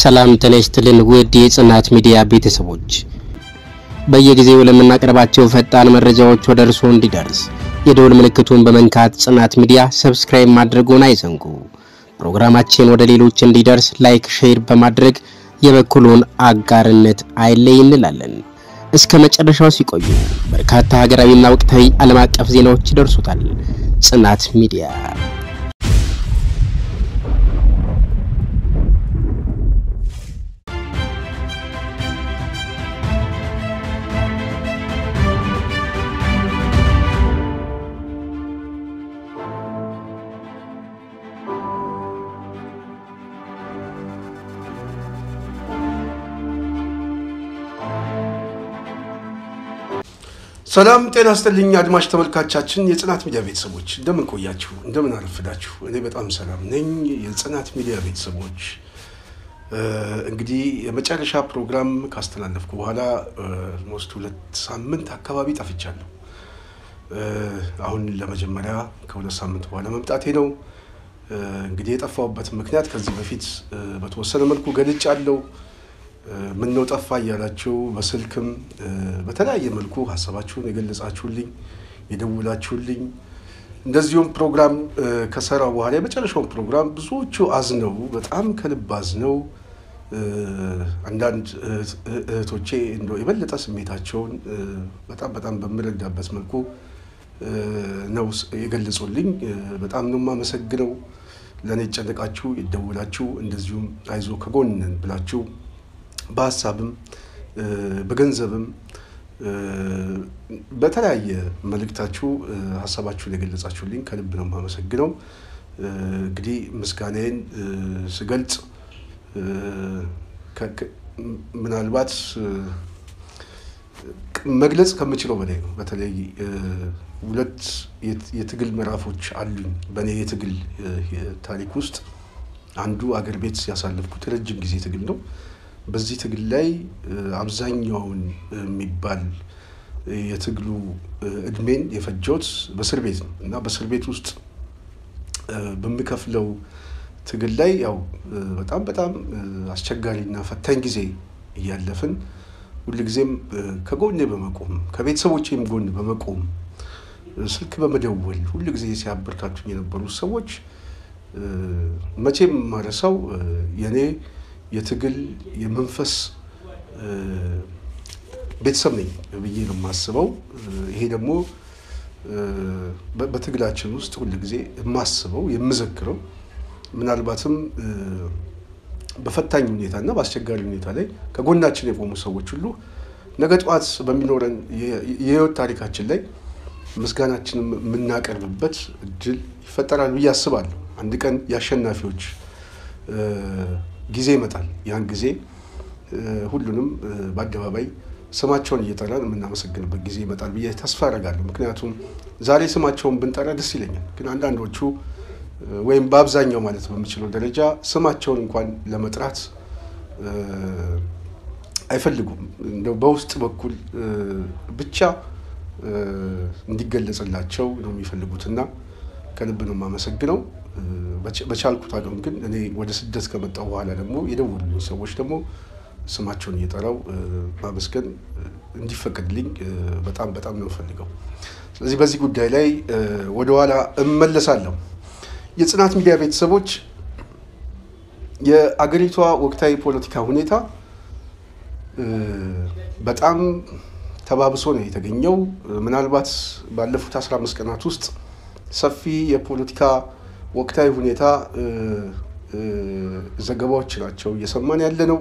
ሰላም ተነስተልን ውድ የጽናት ሚዲያ ቤተሰቦች በየጊዜው ለምናቀርባቸው ፈጣን መረጃዎች ወደ እርስዎ እንዲደርስ የደወል ምልክቱን በመንካት ጽናት ሚዲያ ሰብስክራይብ ማድረግዎን አይዘንጉ። ፕሮግራማችን ወደ ሌሎች እንዲደርስ ላይክ ሼር በማድረግ የበኩሉን አጋርነት አይለይ እንላለን። እስከ መጨረሻው ሲቆዩ በርካታ ሀገራዊና ወቅታዊ ዓለም አቀፍ ዜናዎች ይደርሱታል። ጽናት ሚዲያ ሰላም ጤና ይስጥልኝ አድማጭ ተመልካቾቻችን የጽናት ሚዲያ ቤተሰቦች እንደምን ቆያችሁ እንደምን አረፈዳችሁ እኔ በጣም ሰላም ነኝ የጽናት ሚዲያ ቤተሰቦች እንግዲህ የመጨረሻ ፕሮግራም ካስተላለፍኩ በኋላ ሞስት 2 ሳምንት አካባቢ ጠፍቻለሁ አሁን ለመጀመሪያ ከ2 ሳምንት በኋላ መምጣቴ ነው እንግዲህ የጠፋውበት ምክንያት ከዚህ በፊት በተወሰነ መልኩ ገልጫለሁ ምን ነው ጠፋ ያላችሁ በስልክም በተለያየ መልኩ ሐሳባችሁን የገለጻችሁልኝ የደውላችሁልኝ እንደዚሁም ፕሮግራም ከሰራው በኋላ የመጨረሻው ፕሮግራም ብዙዎቹ አዝነው በጣም ከልብ አዝነው አንዳንድ እህቶቼ እንደው የበለጠ ስሜታቸውን በጣም በመረዳበት መልኩ ነው የገለጹልኝ በጣም ነው ማመሰግነው ለኔ ጨነቃችሁ ይደውላችሁ እንደዚሁም አይዞ ከጎንነን ብላችሁ በሐሳብም በገንዘብም በተለያየ መልእክታችሁ ሐሳባችሁን የገለጻችሁልኝ ከልብ ነው ማመሰግነው እንግዲህ ምስጋናዬን ስገልጽ ምናልባት መግለጽ ከምችለው በላይ ነው በተለይ ሁለት የትግል ምዕራፎች አሉኝ በኔ የትግል ታሪክ ውስጥ አንዱ አገር ቤት ያሳለፍኩት ረጅም ጊዜ ትግል ነው በዚህ ትግል ላይ አብዛኛውን የሚባል የትግሉ እድሜን የፈጀሁት በእስር ቤት ነው እና በእስር ቤት ውስጥ በሚከፍለው ትግል ላይ ያው በጣም አስቸጋሪና ፈታኝ ጊዜ እያለፍን ሁሉ ጊዜም ከጎኔ በመቆም ከቤተሰቦቼም ጎን በመቆም ስልክ በመደወል ሁሉ ጊዜ ሲያበረታቱኝ የነበሩ ሰዎች መቼም ማረሳው የኔ የትግል የመንፈስ ቤተሰብ ነኝ ብዬ ነው ማስበው ይሄ ደግሞ በትግላችን ውስጥ ሁሉ ጊዜ ማስበው የምዘክረው ምናልባትም በፈታኝ ሁኔታና በአስቸጋሪ ሁኔታ ላይ ከጎናችን የቆሙ ሰዎች ሁሉ ነገ ጧት በሚኖረን የህይወት ታሪካችን ላይ ምስጋናችንን የምናቀርብበት እድል ይፈጠራል ብዬ አስባለሁ አንድ ቀን ያሸናፊዎች ጊዜ ይመጣል ያን ጊዜ ሁሉንም በአደባባይ ስማቸውን እየጠራን የምናመሰግንበት ጊዜ ይመጣል ብዬ ተስፋ አደርጋለሁ ምክንያቱም ዛሬ ስማቸውን ብንጠራ ደስ ይለኛል ግን አንዳንዶቹ ወይም በአብዛኛው ማለት በሚችለው ደረጃ ስማቸውን እንኳን ለመጥራት አይፈልጉም እንደው በውስጥ በኩል ብቻ እንዲገለጽላቸው ነው የሚፈልጉትና ከልብ ነው ማመሰግነው በቻልኩት አቅም ግን እኔ ወደ ስደት ከመጣሁ በኋላ ደግሞ የደውሉልኝ ሰዎች ደግሞ ስማቸውን እየጠራው ማመስገን እንዲፈቀድልኝ በጣም ነው ፈልገው ስለዚህ በዚህ ጉዳይ ላይ ወደ ኋላ እመለሳለሁ የጽናት ሚዲያ ቤተሰቦች የአገሪቷ ወቅታዊ ፖለቲካ ሁኔታ በጣም ተባብሶ ነው የተገኘው ምናልባት ባለፉት 15 ቀናት ውስጥ ሰፊ የፖለቲካ ወቅታዊ ሁኔታ ዘገባዎች ናቸው እየሰማን ያለነው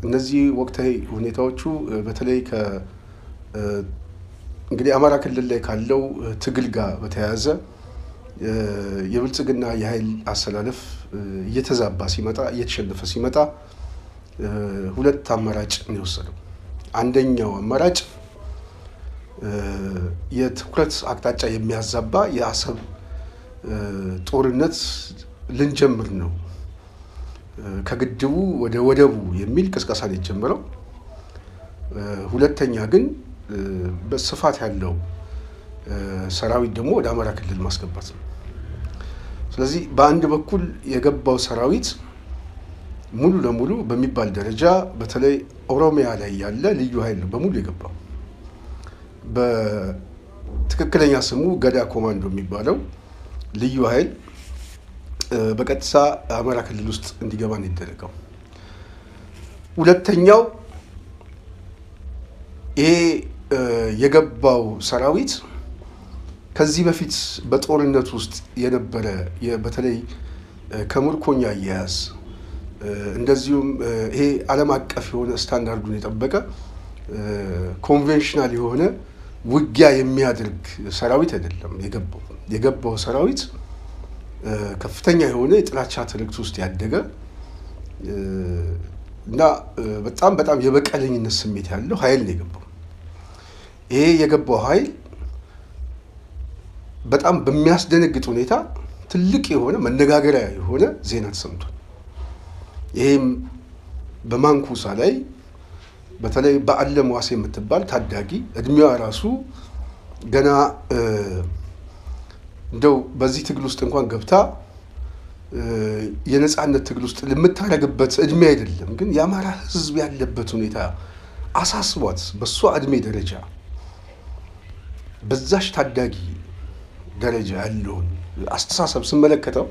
እነዚህ ወቅታዊ ሁኔታዎቹ በተለይ እንግዲህ አማራ ክልል ላይ ካለው ትግል ጋር በተያያዘ የብልጽግና የኃይል አሰላለፍ እየተዛባ ሲመጣ እየተሸነፈ ሲመጣ ሁለት አማራጭ ነው የወሰደው አንደኛው አማራጭ የትኩረት አቅጣጫ የሚያዛባ የአሰብ ጦርነት ልንጀምር ነው ከግድቡ ወደ ወደቡ የሚል ቅስቀሳ ጀመረው ሁለተኛ ግን በስፋት ያለው ሰራዊት ደግሞ ወደ አማራ ክልል ማስገባት ነው ስለዚህ በአንድ በኩል የገባው ሰራዊት ሙሉ ለሙሉ በሚባል ደረጃ በተለይ ኦሮሚያ ላይ ያለ ልዩ ኃይል በሙሉ የገባው በትክክለኛ ስሙ ገዳ ኮማንዶ የሚባለው ልዩ ኃይል በቀጥታ አማራ ክልል ውስጥ እንዲገባ ነው የተደረገው። ሁለተኛው ይሄ የገባው ሰራዊት ከዚህ በፊት በጦርነት ውስጥ የነበረ በተለይ ከምርኮኛ አያያዝ እንደዚሁም ይሄ ዓለም አቀፍ የሆነ ስታንዳርዱን የጠበቀ ኮንቬንሽናል የሆነ ውጊያ የሚያደርግ ሰራዊት አይደለም የገባው ሰራዊት ከፍተኛ የሆነ የጥላቻ ትርክት ውስጥ ያደገ እና በጣም የበቀለኝነት ስሜት ያለው ኃይል ነው የገባው። ይሄ የገባው ኃይል በጣም በሚያስደነግጥ ሁኔታ ትልቅ የሆነ መነጋገሪያ የሆነ ዜና ተሰምቷል። ይሄም በማንኩሳ ላይ በተለይ በአለም ዋሴ የምትባል ታዳጊ እድሜዋ ራሱ ገና እንደው በዚህ ትግል ውስጥ እንኳን ገብታ የነጻነት ትግል ውስጥ ለምታረግበት እድሜ አይደለም፣ ግን የአማራ ህዝብ ያለበት ሁኔታ አሳስቧት በሷ እድሜ ደረጃ በዛሽ ታዳጊ ደረጃ ያለውን አስተሳሰብ ስመለከተው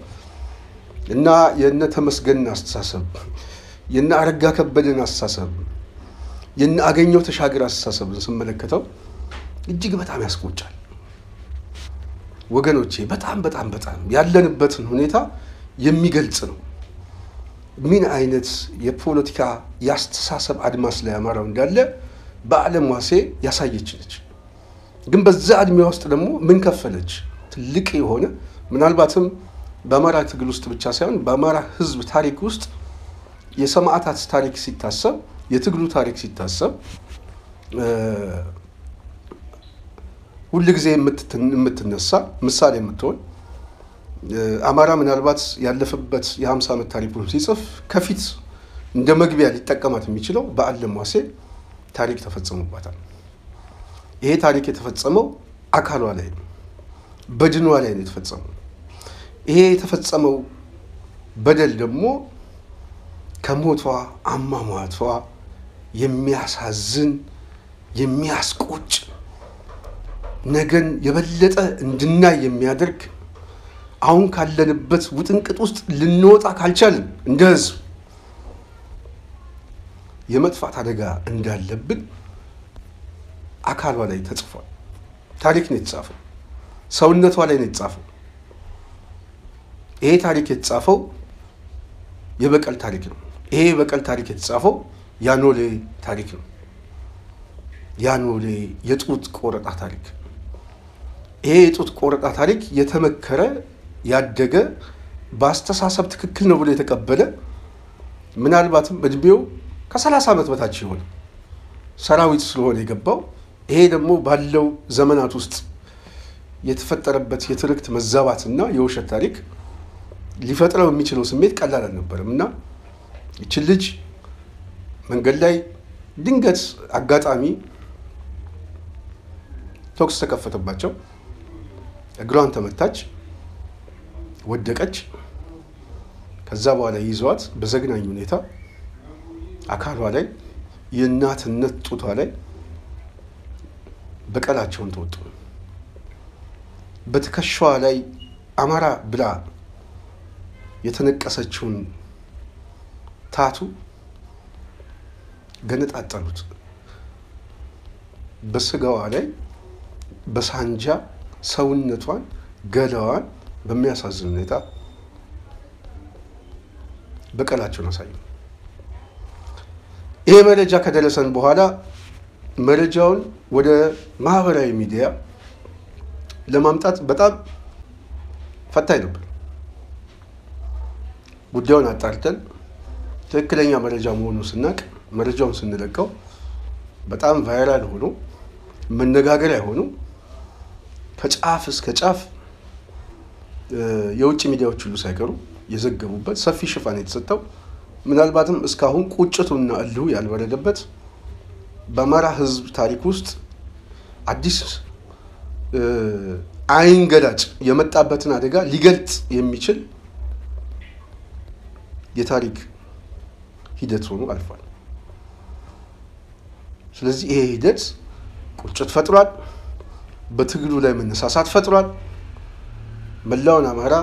እና የነ ተመስገን አስተሳሰብ የነ አረጋ ከበደን አስተሳሰብ የነ አገኘው ተሻገር አስተሳሰብን ስመለከተው እጅግ በጣም ያስቆጫል። ወገኖቼ በጣም ያለንበትን ሁኔታ የሚገልጽ ነው። ምን አይነት የፖለቲካ ያስተሳሰብ አድማስ ላይ አማራው እንዳለ በአለም ዋሴ ያሳየች ነች። ግን በዛ እድሜዋ ውስጥ ደግሞ ምን ከፈለች? ትልቅ የሆነ ምናልባትም በአማራ ትግል ውስጥ ብቻ ሳይሆን በአማራ ህዝብ ታሪክ ውስጥ የሰማዕታት ታሪክ ሲታሰብ የትግሉ ታሪክ ሲታሰብ ሁሉ ጊዜ የምትነሳ ምሳሌ የምትሆን አማራ ምናልባት ያለፈበት የ50 ዓመት ታሪኩን ሲጽፍ ከፊት እንደ መግቢያ ሊጠቀማት የሚችለው በአለም ዋሴ ታሪክ ተፈጽሞባታል። ይሄ ታሪክ የተፈጸመው አካሏ ላይ ነው፣ በድኗ ላይ ነው የተፈጸመው። ይሄ የተፈጸመው በደል ደግሞ ከሞቷ አሟሟቷ የሚያሳዝን የሚያስቆጭ ነገን የበለጠ እንድናይ የሚያደርግ አሁን ካለንበት ውጥንቅጥ ውስጥ ልንወጣ ካልቻልን እንደ ህዝብ የመጥፋት አደጋ እንዳለብን አካሏ ላይ ተጽፏል። ታሪክ ነው የተጻፈው፣ ሰውነቷ ላይ ነው የተጻፈው። ይሄ ታሪክ የተጻፈው የበቀል ታሪክ ነው። ይሄ የበቀል ታሪክ የተጻፈው ያኖሌ ታሪክ ነው። ያኖሌ የጡት ቆረጣ ታሪክ። ይሄ የጡት ቆረጣ ታሪክ የተመከረ ያደገ በአስተሳሰብ ትክክል ነው ብሎ የተቀበለ ምናልባትም እድሜው ከ30 ዓመት በታች ይሆን ሰራዊት ስለሆነ የገባው ይሄ ደግሞ ባለው ዘመናት ውስጥ የተፈጠረበት የትርክት መዛባትና የውሸት ታሪክ ሊፈጥረው የሚችለው ስሜት ቀላል አልነበረም እና እቺ ልጅ መንገድ ላይ ድንገት አጋጣሚ ቶክስ ተከፈተባቸው፣ እግሯን ተመታች፣ ወደቀች። ከዛ በኋላ ይዟት በዘግናኝ ሁኔታ አካሏ ላይ የእናትነት ጡቷ ላይ በቀላቸውን ተወጡ። በትከሻዋ ላይ አማራ ብላ የተነቀሰችውን ታቱ ገነጣጠሉት። በስጋዋ ላይ በሳንጃ ሰውነቷን ገላዋን በሚያሳዝን ሁኔታ በቀላቸውን አሳዩ። ይሄ መረጃ ከደረሰን በኋላ መረጃውን ወደ ማህበራዊ ሚዲያ ለማምጣት በጣም ፈታኝ ነበር። ጉዳዩን አጣርተን ትክክለኛ መረጃ መሆኑን ስናቅ መረጃውን ስንለቀው በጣም ቫይራል ሆኖ መነጋገሪያ ሆኖ ከጫፍ እስከ ጫፍ የውጭ ሚዲያዎች ሁሉ ሳይቀሩ የዘገቡበት ሰፊ ሽፋን የተሰጠው ምናልባትም እስካሁን ቁጭቱና እልሁ ያልወረደበት በአማራ ህዝብ ታሪክ ውስጥ አዲስ አይንገላጭ የመጣበትን አደጋ ሊገልጽ የሚችል የታሪክ ሂደት ሆኖ አልፏል። ስለዚህ ይሄ ሂደት ቁጭት ፈጥሯል፣ በትግሉ ላይ መነሳሳት ፈጥሯል። መላውን አማራ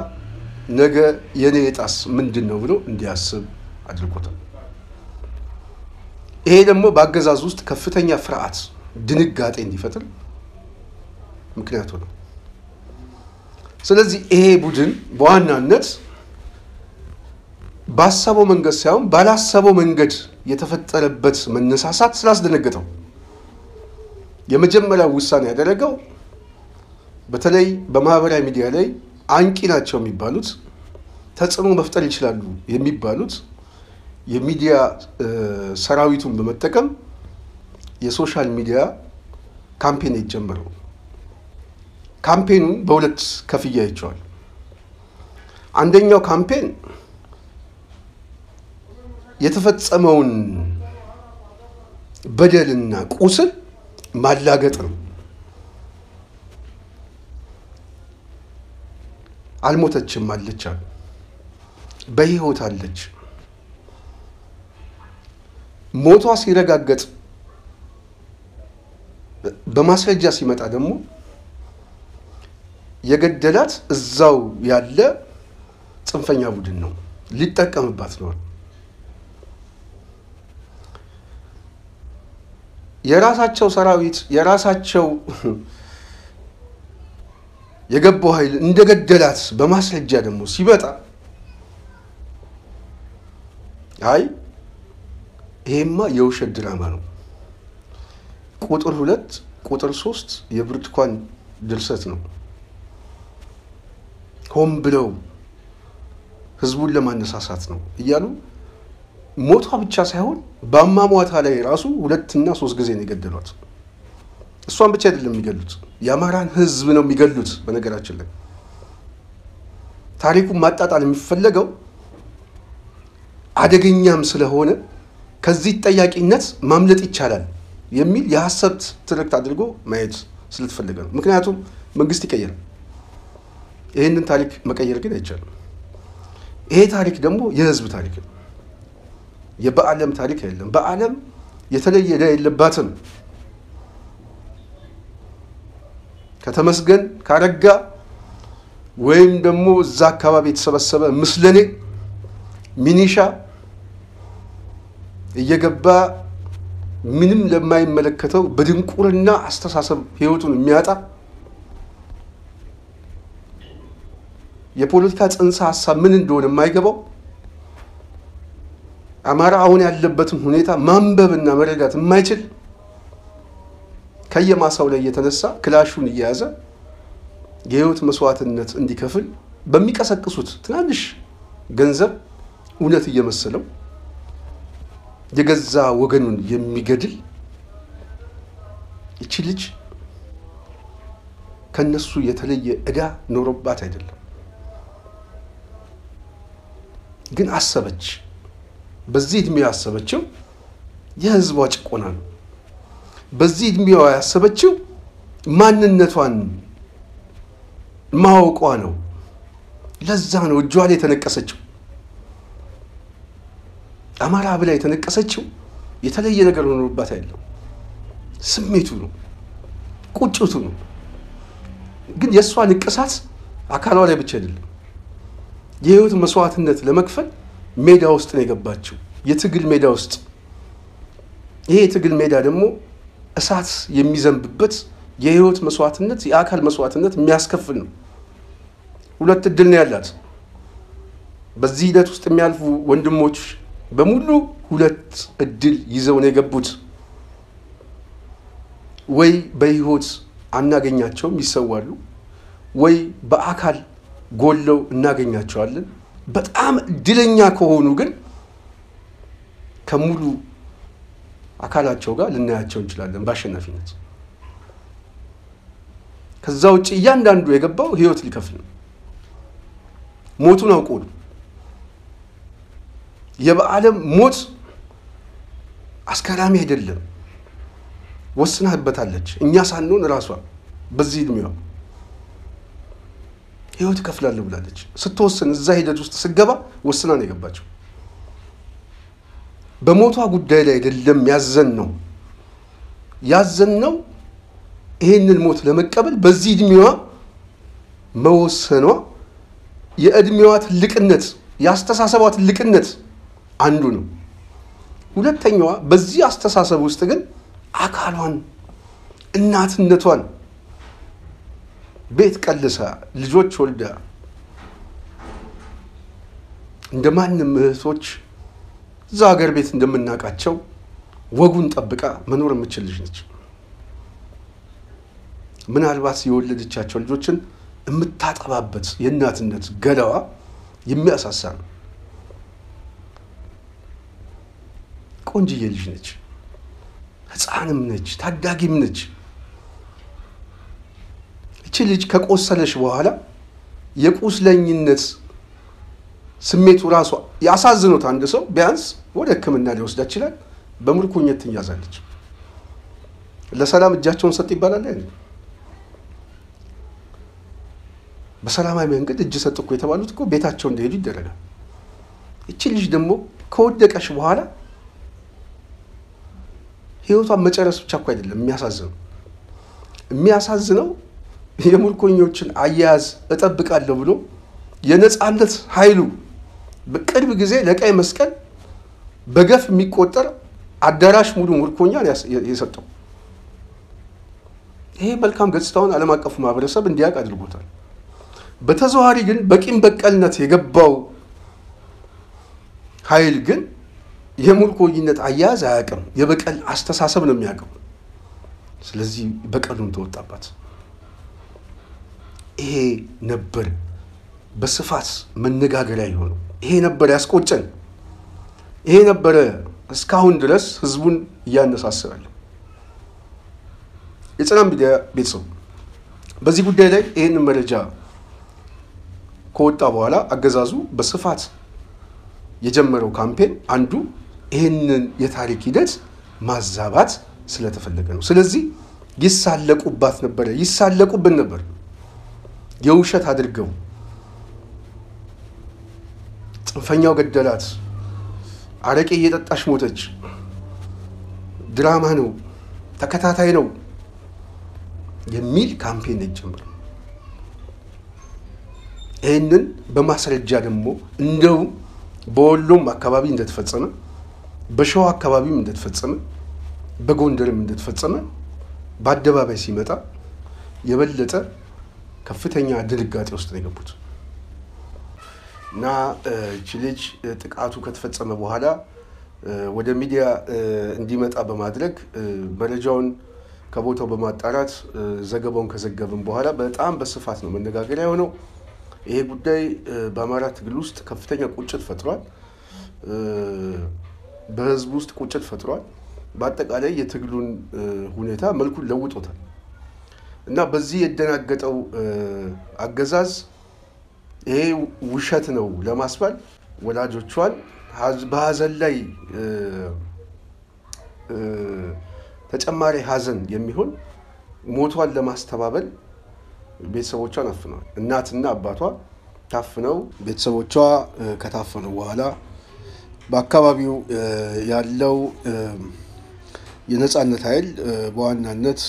ነገ የኔ ዕጣስ ምንድነው ብሎ እንዲያስብ አድርጎታል። ይሄ ደግሞ በአገዛዝ ውስጥ ከፍተኛ ፍርሃት፣ ድንጋጤ እንዲፈጥር ምክንያቱ ነው። ስለዚህ ይሄ ቡድን በዋናነት ባሰበው መንገድ ሳይሆን ባላሰበው መንገድ የተፈጠረበት መነሳሳት ስላስደነገጠው የመጀመሪያው ውሳኔ ያደረገው በተለይ በማህበራዊ ሚዲያ ላይ አንቂ ናቸው የሚባሉት ተጽዕኖ መፍጠር ይችላሉ የሚባሉት የሚዲያ ሰራዊቱን በመጠቀም የሶሻል ሚዲያ ካምፔን ጀመረው። ካምፔኑን በሁለት ከፍያ ይቻላል። አንደኛው ካምፔን የተፈጸመውን በደልና ቁስል ማላገጥ ነው። አልሞተችም አለች፣ በህይወት አለች። ሞቷ ሲረጋገጥ በማስረጃ ሲመጣ ደግሞ የገደላት እዛው ያለ ጽንፈኛ ቡድን ነው፣ ሊጠቀምባት ነው። የራሳቸው ሰራዊት የራሳቸው የገባው ኃይል እንደገደላት በማስረጃ ደግሞ ሲመጣ አይ ይሄማ የውሸት ድራማ ነው፣ ቁጥር 2 ቁጥር 3 የብርቱካን ድርሰት ነው፣ ሆም ብለው ህዝቡን ለማነሳሳት ነው እያሉ ሞቷ ብቻ ሳይሆን በአሟሟታ ላይ ራሱ 2 እና 3 ጊዜ ነው የገደሏት። እሷን ብቻ አይደለም የሚገሉት፣ የአማራን ህዝብ ነው የሚገሉት። በነገራችን ላይ ታሪኩን ማጣጣል የሚፈለገው አደገኛም ስለሆነ ከዚህ ተጠያቂነት ማምለጥ ይቻላል የሚል የሐሰት ትርክት አድርጎ ማየት ስለተፈለገ ነው። ምክንያቱም መንግስት ይቀየራል፣ ይሄንን ታሪክ መቀየር ግን አይቻልም። ይሄ ታሪክ ደግሞ የህዝብ ታሪክ ነው፣ የበዓለም ታሪክ አይደለም። በዓለም የተለየ ዕዳ የለባትም። ከተመስገን ካረጋ ወይም ደግሞ እዛ አካባቢ የተሰበሰበ ምስለኔ ሚኒሻ እየገባ ምንም ለማይመለከተው በድንቁርና አስተሳሰብ ህይወቱን የሚያጣ የፖለቲካ ጽንሰ ሐሳብ ምን እንደሆነ የማይገባው አማራ አሁን ያለበትን ሁኔታ ማንበብና መረዳት የማይችል ከየማሳው ላይ የተነሳ ክላሹን እየያዘ የህይወት መስዋዕትነት እንዲከፍል በሚቀሰቅሱት ትናንሽ ገንዘብ እውነት እየመሰለው የገዛ ወገኑን የሚገድል እቺ ልጅ ከነሱ የተለየ ዕዳ ኖሮባት አይደለም፣ ግን አሰበች። በዚህ እድሜዋ ያሰበችው የህዝቧ ጭቆና ነው። በዚህ እድሜዋ ያሰበችው ማንነቷን ማወቋ ነው። ለዛ ነው እጇ ላይ የተነቀሰችው። አማራ ብላ የተነቀሰችው የተለየ ነገር ሆኖባት አይደለም፣ ስሜቱ ነው፣ ቁጭቱ ነው። ግን የሷ ንቅሳት አካሏ ላይ ብቻ አይደለም፣ የህይወት መስዋዕትነት ለመክፈል ሜዳ ውስጥ ነው የገባችው፣ የትግል ሜዳ ውስጥ። ይሄ የትግል ሜዳ ደግሞ እሳት የሚዘንብበት የህይወት መስዋዕትነት፣ የአካል መስዋዕትነት የሚያስከፍል ነው። ሁለት እድል ነው ያላት። በዚህ ሂደት ውስጥ የሚያልፉ ወንድሞች በሙሉ ሁለት እድል ይዘው ነው የገቡት። ወይ በህይወት አናገኛቸውም ይሰዋሉ፣ ወይ በአካል ጎለው እናገኛቸዋለን። በጣም እድለኛ ከሆኑ ግን ከሙሉ አካላቸው ጋር ልናያቸው እንችላለን በአሸናፊነት። ከዛ ውጪ እያንዳንዱ የገባው ህይወት ሊከፍል ነው። ሞቱን አውቆ ነው። የበዓለም ሞት አስከራሚ አይደለም፣ ወስናበታለች። እኛ ሳንሆን ራሷ በዚህ እድሜዋ ህይወት ከፍላለሁ ብላለች። ስትወስን እዛ ሂደት ውስጥ ስገባ ወስና ነው የገባቸው። በሞቷ ጉዳይ ላይ አይደለም ያዘንነው ይሄንን ሞት ለመቀበል በዚህ እድሜዋ መወሰኗ የእድሜዋ ትልቅነት ያስተሳሰቧ ትልቅነት አንዱ ነው። ሁለተኛዋ በዚህ አስተሳሰብ ውስጥ ግን አካሏን እናትነቷን ቤት ቀልሳ ልጆች ወልዳ እንደማንም እህቶች እዛ ሀገር ቤት እንደምናውቃቸው ወጉን ጠብቃ መኖር የምትችል ልጅ ነች። ምናልባት የወለደቻቸው ልጆችን የምታጠባበት የእናትነት ገላዋ የሚያሳሳ ነው። ቆንጅዬ ልጅ ነች። ሕፃንም ነች፣ ታዳጊም ነች። እቺ ልጅ ከቆሰለሽ በኋላ የቁስለኝነት ስሜቱ ራሷ ያሳዝኖት አንድ ሰው ቢያንስ ወደ ሕክምና ሊወስዳ ይችላል። በምርኮኝነት ትያዛለች። ለሰላም እጃቸውን ሰጥ ይባላል አይደል? በሰላማዊ መንገድ እጅ ሰጥ እኮ የተባሉት እኮ ቤታቸው እንደሄዱ ይደረጋል። እቺ ልጅ ደግሞ ከወደቀሽ በኋላ ህይወቷን መጨረስ ብቻ እኮ አይደለም የሚያሳዝነው የምርኮኞችን አያያዝ እጠብቃለሁ ብሎ የነጻነት ኃይሉ በቅርብ ጊዜ ለቀይ መስቀል በገፍ የሚቆጠር አዳራሽ ሙሉ ምርኮኛን የሰጠው ይሄ መልካም ገጽታውን ዓለም አቀፉ ማህበረሰብ እንዲያውቅ አድርጎታል። በተዘዋዋሪ ግን በቂም በቀልነት የገባው ኃይል ግን የምርኮኝነት አያያዝ አያውቅም። የበቀል አስተሳሰብ ነው የሚያውቀው። ስለዚህ በቀሉን ተወጣባት። ይሄ ነበር በስፋት መነጋገሪያ የሆነው። ይሄ ነበር ያስቆጨን። ይሄ ነበር እስካሁን ድረስ ህዝቡን እያነሳሰራል። የጽናት ሚዲያ ቤተሰብ በዚህ ጉዳይ ላይ ይሄን መረጃ ከወጣ በኋላ አገዛዙ በስፋት የጀመረው ካምፔን አንዱ ይሄንን የታሪክ ሂደት ማዛባት ስለተፈለገ ነው። ስለዚህ ይሳለቁብን ነበር የውሸት አድርገው ጽንፈኛው ገደላት፣ አረቄ እየጠጣሽ ሞተች፣ ድራማ ነው፣ ተከታታይ ነው የሚል ካምፔን ጀመሩ። ይህንን በማስረጃ ደግሞ እንደው በወሎም አካባቢ እንደተፈጸመ፣ በሸዋ አካባቢም እንደተፈጸመ፣ በጎንደርም እንደተፈጸመ በአደባባይ ሲመጣ የበለጠ ከፍተኛ ድንጋጤ ውስጥ ነው የገቡት እና እቺ ልጅ ጥቃቱ ከተፈጸመ በኋላ ወደ ሚዲያ እንዲመጣ በማድረግ መረጃውን ከቦታው በማጣራት ዘገባውን ከዘገብን በኋላ በጣም በስፋት ነው መነጋገሪያ የሆነው። ይሄ ጉዳይ በአማራ ትግል ውስጥ ከፍተኛ ቁጭት ፈጥሯል። በህዝብ ውስጥ ቁጭት ፈጥሯል። በአጠቃላይ የትግሉን ሁኔታ መልኩን ለውጦታል እና በዚህ የደናገጠው አገዛዝ ይሄ ውሸት ነው ለማስባል ወላጆቿን በሀዘን ላይ ተጨማሪ ሀዘን የሚሆን ሞቷን ለማስተባበል ቤተሰቦቿን አፍነዋል። እናትና አባቷ ታፍነው ቤተሰቦቿ ከታፈኑ በኋላ በአካባቢው ያለው የነጻነት ኃይል በዋናነት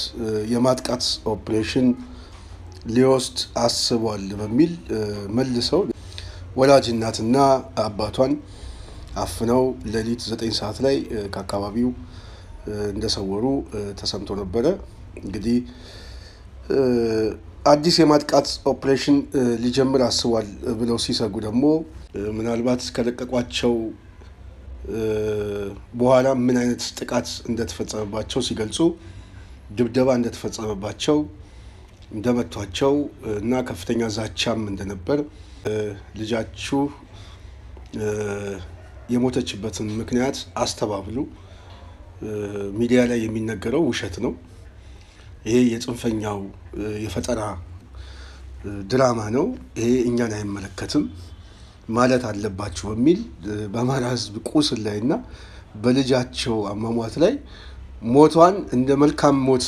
የማጥቃት ኦፕሬሽን ሊወስድ አስቧል በሚል መልሰው ወላጅ እናትና አባቷን አፍነው ሌሊት 9 ሰዓት ላይ ከአካባቢው እንደሰወሩ ተሰምቶ ነበረ። እንግዲህ አዲስ የማጥቃት ኦፕሬሽን ሊጀምር አስቧል ብለው ሲሰጉ ደግሞ ምናልባት ከለቀቋቸው በኋላ ምን አይነት ጥቃት እንደተፈጸመባቸው ሲገልጹ ድብደባ እንደተፈጸመባቸው እንደመቷቸው እና ከፍተኛ ዛቻም እንደነበር ልጃችሁ የሞተችበትን ምክንያት አስተባብሉ፣ ሚዲያ ላይ የሚነገረው ውሸት ነው፣ ይሄ የጽንፈኛው የፈጠራ ድራማ ነው፣ ይሄ እኛን አይመለከትም ማለት አለባችሁ በሚል በአማራ ሕዝብ ቁስል ላይና በልጃቸው አሟሟት ላይ ሞቷን እንደ መልካም ሞት፣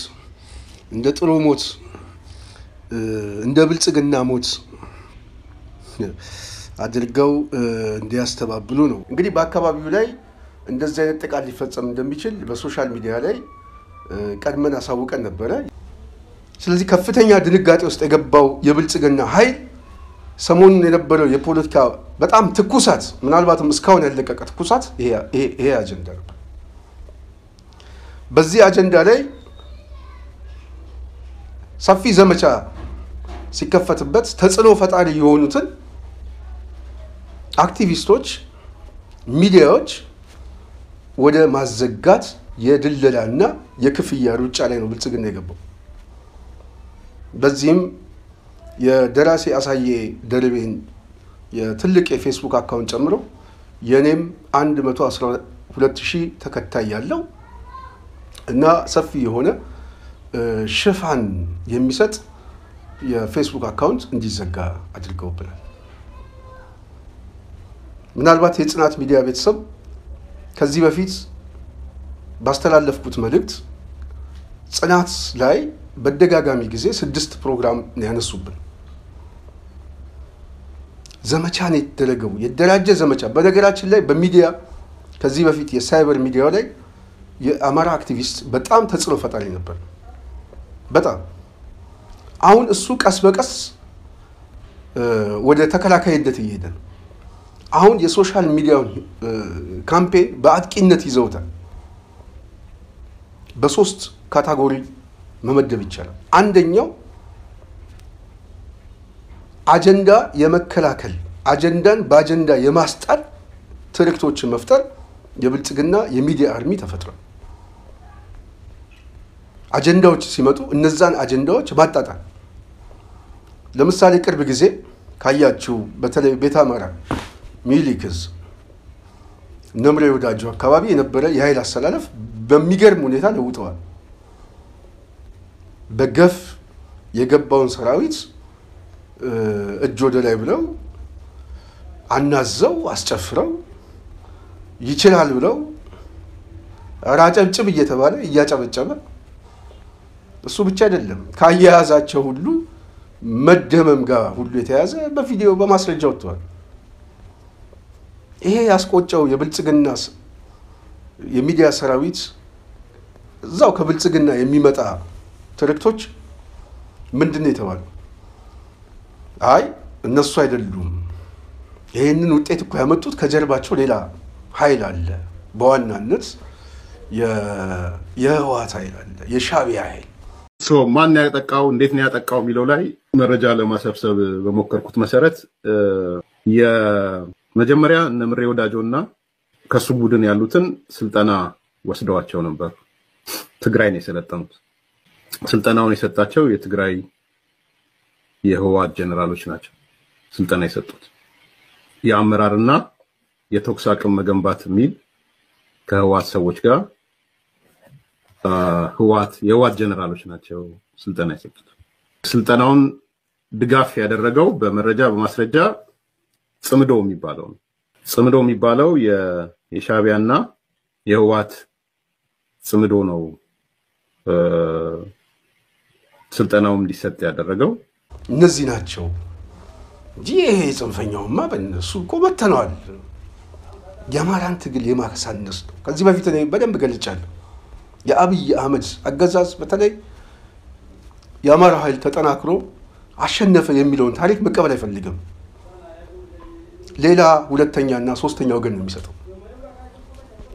እንደ ጥሩ ሞት፣ እንደ ብልጽግና ሞት አድርገው እንዲያስተባብሉ ነው። እንግዲህ በአካባቢው ላይ እንደዚህ አይነት ጥቃት ሊፈጸም እንደሚችል በሶሻል ሚዲያ ላይ ቀድመን አሳውቀን ነበር። ስለዚህ ከፍተኛ ድንጋጤ ውስጥ የገባው የብልጽግና ኃይል ሰሞኑን የነበረው የፖለቲካ በጣም ትኩሳት ምናልባትም እስካሁን ያለቀቀ ትኩሳት ይሄ አጀንዳ ነው። በዚህ አጀንዳ ላይ ሰፊ ዘመቻ ሲከፈትበት ተጽዕኖ ፈጣሪ የሆኑትን አክቲቪስቶች ሚዲያዎች ወደ ማዘጋት የድለላና የክፍያ ሩጫ ላይ ነው ብልጽግና የገባው። በዚህም የደራሲ አሳዬ ደርቤን የትልቅ የፌስቡክ አካውንት ጨምሮ የኔም 112,000 ተከታይ ያለው እና ሰፊ የሆነ ሽፋን የሚሰጥ የፌስቡክ አካውንት እንዲዘጋ አድርገውብናል። ምናልባት የጽናት ሚዲያ ቤተሰብ ከዚህ በፊት ባስተላለፍኩት መልእክት ጽናት ላይ በደጋጋሚ ጊዜ 6 ፕሮግራም ያነሱብን ዘመቻ ነው የተደረገው የደራጀ ዘመቻ። በነገራችን ላይ በሚዲያ ከዚህ በፊት የሳይበር ሚዲያው ላይ የአማራ አክቲቪስት በጣም ተጽዕኖ ፈጣሪ ነበር። በጣም አሁን እሱ ቀስ በቀስ ወደ ተከላካይነት እየሄደ ነው። አሁን የሶሻል ሚዲያውን ካምፔን በአጥቂነት ይዘውታል። በሶስት ካታጎሪ መመደብ ይቻላል። አንደኛው አጀንዳ የመከላከል አጀንዳን በአጀንዳ የማስጣል ትርክቶችን መፍጠር የብልጽግና የሚዲያ አርሚ ተፈጥሯል። አጀንዳዎች ሲመጡ እነዛን አጀንዳዎች ማጣጣል። ለምሳሌ ቅርብ ጊዜ ካያችሁ በተለይ ቤተ አማራ ሚሊክስ ነምሬ ወዳጆ አካባቢ የነበረ የኃይል አሰላለፍ በሚገርም ሁኔታ ለውጠዋል። በገፍ የገባውን ሰራዊት እጅ ወደ ላይ ብለው አናዘው አስጨፍረው ይችላል ብለው ራጨብጭብ እየተባለ እያጨበጨበ እሱ ብቻ አይደለም ካያያዛቸው ሁሉ መደመም ጋር ሁሉ የተያዘ በቪዲዮ በማስረጃ ወጥቷል። ይሄ ያስቆጨው የብልጽግና የሚዲያ ሰራዊት እዛው ከብልጽግና የሚመጣ ትርክቶች ምንድነው የተባለው? አይ እነሱ አይደሉም ይሄንን ውጤት እኮ ያመጡት ከጀርባቸው ሌላ ኃይል አለ። በዋናነት የህወሓት ኃይል አለ፣ የሻዕቢያ ኃይል። ማን ያጠቃው እንዴት ነው ያጠቃው የሚለው ላይ መረጃ ለማሰብሰብ በመከርኩት መሰረት የመጀመሪያ ነምሬ ወዳጆና ከሱ ቡድን ያሉትን ስልጠና ወስደዋቸው ነበር። ትግራይ ነው የሰለጠኑት። ስልጠናውን የሰጣቸው የትግራይ የህወሓት ጀነራሎች ናቸው ስልጠና የሰጡት። የአመራርና የተኩስ አቅም መገንባት የሚል ከህወሓት ሰዎች ጋር የህወሓት ጀነራሎች ናቸው ስልጠና የሰጡት። ስልጠናውን ድጋፍ ያደረገው በመረጃ በማስረጃ ጽምዶ የሚባለው ነው። ጽምዶ የሚባለው የሻዕቢያና የህወሓት ጽምዶ ነው ስልጠናው እንዲሰጥ ያደረገው። እነዚህ ናቸው እንጂ ይሄ ጽንፈኛውማ በእነሱ ቆመተናል። የአማራን ትግል የማከሳነስ ነው። ከዚህ በፊት እኔ በደንብ ገልጫለሁ። የአብይ አህመድ አገዛዝ በተለይ የአማራ ኃይል ተጠናክሮ አሸነፈ የሚለውን ታሪክ መቀበል አይፈልግም። ሌላ ሁለተኛና ሶስተኛ ወገን ነው የሚሰጠው።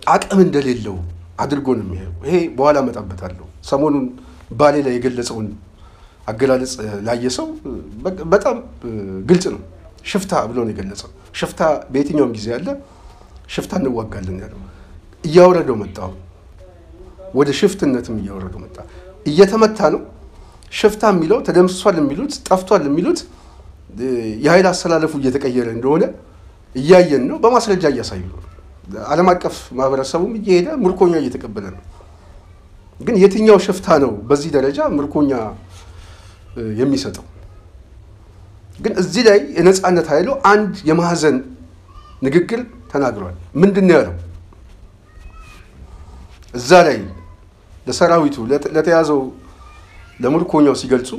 አቅም እንደሌለው አድርጎ ነው የሚያየው። ይሄ በኋላ መጣበታለሁ። ሰሞኑን ባሌ ላይ የገለጸውን አገላለጽ ላየሰው በጣም ግልጽ ነው። ሽፍታ ብሎ ነው የገለጸው። ሽፍታ በየትኛውም ጊዜ ያለ ሽፍታ እንዋጋለን ያለው እያወረደው መጣው። ወደ ሽፍትነትም እያወረደው መጣ። እየተመታ ነው። ሽፍታ የሚለው ተደምስሷል የሚሉት ጠፍቷል የሚሉት የኃይል አሰላለፉ እየተቀየረ እንደሆነ እያየን ነው። በማስረጃ እያሳዩ ነው። ዓለም አቀፍ ማህበረሰቡም እየሄደ ምርኮኛ እየተቀበለ ነው። ግን የትኛው ሽፍታ ነው በዚህ ደረጃ ምርኮኛ የሚሰጠው? ግን እዚህ ላይ የነጻነት ኃይሉ አንድ የማህዘን ንግግር ተናግሯል። ምንድነው ያለው? እዛ ላይ ለሰራዊቱ ለተያዘው ለምርኮኛው ሲገልጹ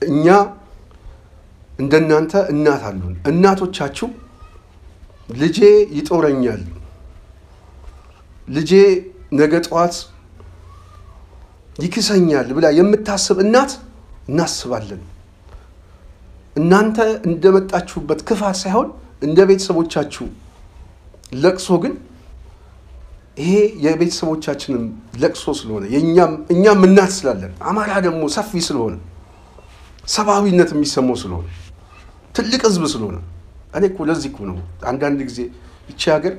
እኛ እንደናንተ እናት አሉን። እናቶቻችሁ ልጄ ይጦረኛል ልጄ ነገ ጠዋት ይክሰኛል ብላ የምታስብ እናት እናስባለን። እናንተ እንደመጣችሁበት ክፋት ሳይሆን እንደ ቤተሰቦቻችሁ ለቅሶ ግን ይሄ የቤተሰቦቻችንም ለቅሶ ስለሆነ እኛም እናት ስላለን አማራ ደግሞ ሰፊ ስለሆነ ሰብአዊነት የሚሰማው ስለሆነ ትልቅ ህዝብ ስለሆነ እኔ እኮ ለዚህ እኮ ነው አንዳንድ ጊዜ እቺ ሀገር